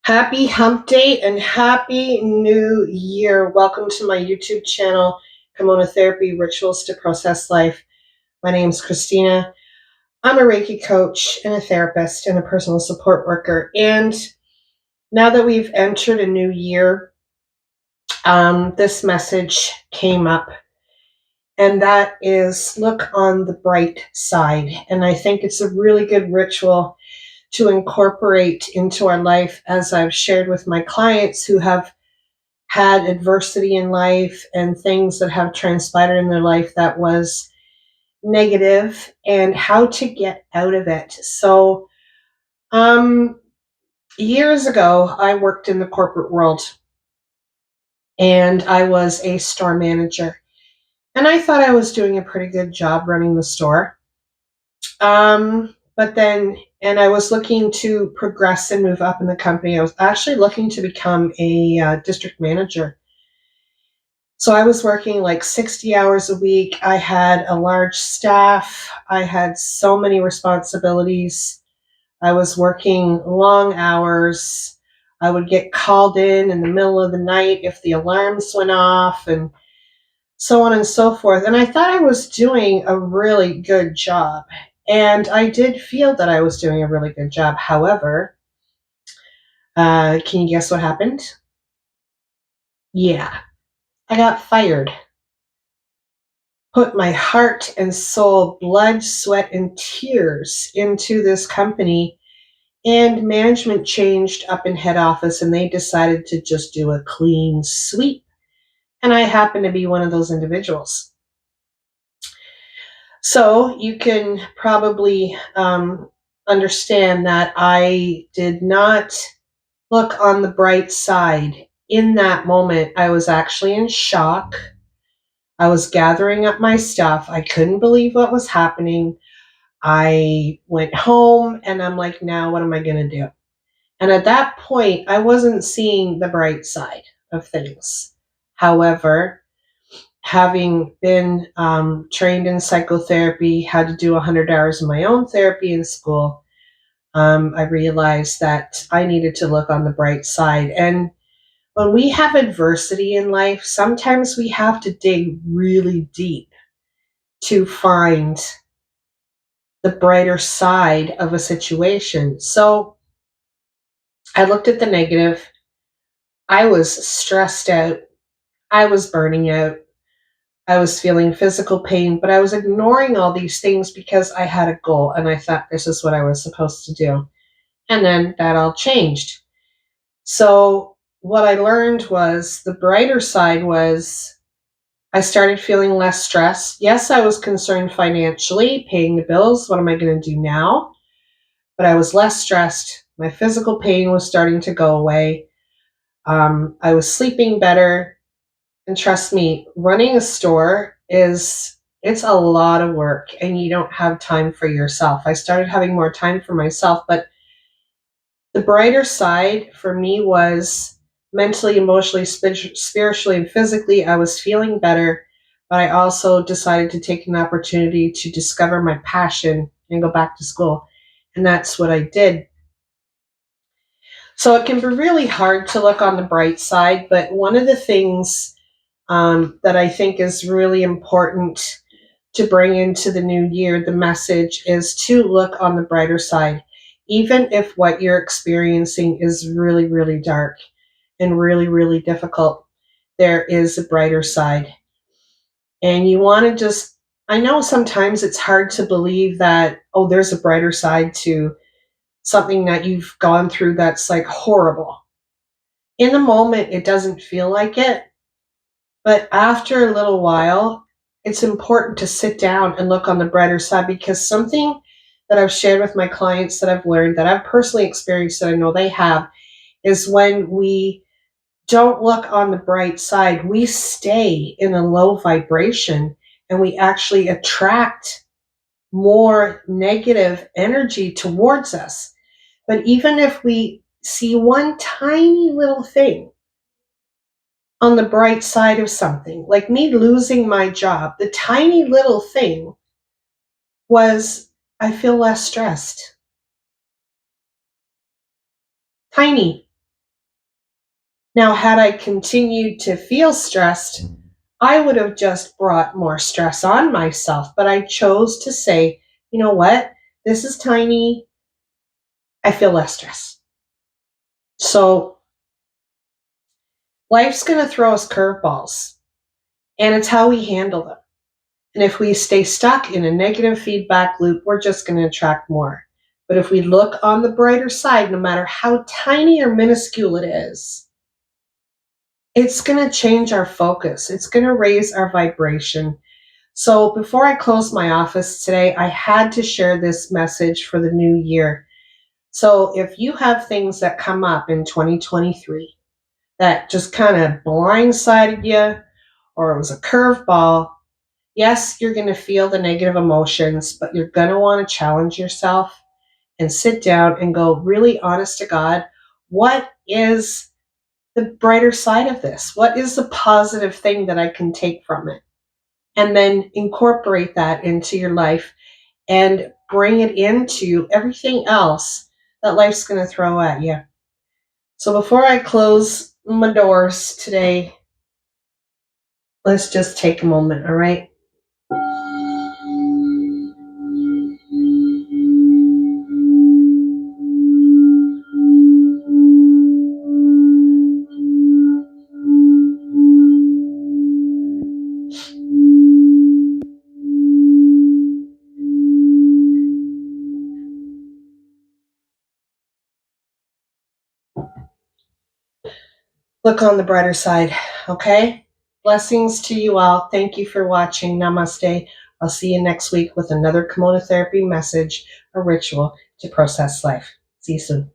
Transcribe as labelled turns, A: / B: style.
A: Happy hump day and happy new year. Welcome to my YouTube channel, Kamona Therapy, Rituals to Process Life. My name is Christina. I'm a Reiki coach and a therapist and a personal support worker. And now that we've entered a new year, this message came up, and that is look on the bright side. And I think it's a really good ritual to incorporate into our life, as I've shared with my clients who have had adversity in life and things that have transpired in their life that was negative, and how to get out of it. So, years ago, I worked in the corporate world and I was a store manager. And I thought I was doing a pretty good job running the store. And I was looking to progress and move up in the company. I was actually looking to become a district manager. So I was working like 60 hours a week. I had a large staff. I had so many responsibilities. I was working long hours. I would get called in the middle of the night if the alarms went off, and so on and so forth. And I thought I was doing a really good job. And I did feel that I was doing a really good job. However, can you guess what happened? Yeah, I got fired. Put my heart and soul, blood, sweat, and tears into this company. And management changed up in head office, and they decided to just do a clean sweep. And I happen to be one of those individuals. So you can probably understand that I did not look on the bright side. In that moment, I was actually in shock. I was gathering up my stuff. I couldn't believe what was happening. I went home and I'm like, now what am I going to do? And at that point, I wasn't seeing the bright side of things. However, having been trained in psychotherapy, had to do 100 hours of my own therapy in school, I realized that I needed to look on the bright side. And when we have adversity in life, sometimes we have to dig really deep to find the brighter side of a situation. So I looked at the negative. I was stressed out. I was burning out. I was feeling physical pain, but I was ignoring all these things because I had a goal and I thought this is what I was supposed to do. And then that all changed. So what I learned was the brighter side was I started feeling less stress. Yes, I was concerned financially, paying the bills. What am I going to do now? But I was less stressed. My physical pain was starting to go away. I was sleeping better. And trust me, running a store it's a lot of work, and you don't have time for yourself. I started having more time for myself, but the brighter side for me was mentally, emotionally, spiritually, and physically, I was feeling better, but I also decided to take an opportunity to discover my passion and go back to school. And that's what I did. So it can be really hard to look on the bright side, but one of the things that I think is really important to bring into the new year, the message is to look on the brighter side. Even if what you're experiencing is really, really dark and really, really difficult, there is a brighter side. And you want to just, I know sometimes it's hard to believe that, oh, there's a brighter side to something that you've gone through that's like horrible. In the moment, it doesn't feel like it. But after a little while, it's important to sit down and look on the brighter side, because something that I've shared with my clients that I've learned, that I've personally experienced, that I know they have, is when we don't look on the bright side, we stay in a low vibration and we actually attract more negative energy towards us. But even if we see one tiny little thing on the bright side of something. Like me losing my job, the tiny little thing was I feel less stressed. Tiny. Now, had I continued to feel stressed, I would have just brought more stress on myself. But I chose to say, you know what? This is tiny. I feel less stress. So life's going to throw us curveballs, and it's how we handle them. And if we stay stuck in a negative feedback loop, we're just going to attract more. But if we look on the brighter side, no matter how tiny or minuscule it is, it's going to change our focus. It's going to raise our vibration. So before I close my office today, I had to share this message for the new year. So if you have things that come up in 2023 that just kind of blindsided you, or it was a curveball, yes, you're going to feel the negative emotions, but you're going to want to challenge yourself and sit down and go, really honest to God, what is the brighter side of this? What is the positive thing that I can take from it? And then incorporate that into your life and bring it into everything else that life's going to throw at you. So before I close my doors today, let's just take a moment, all right? Look on the brighter side, okay? Blessings to you all. Thank you for watching. Namaste. I'll see you next week with another Kamona Therapy message or ritual to process life. See you soon.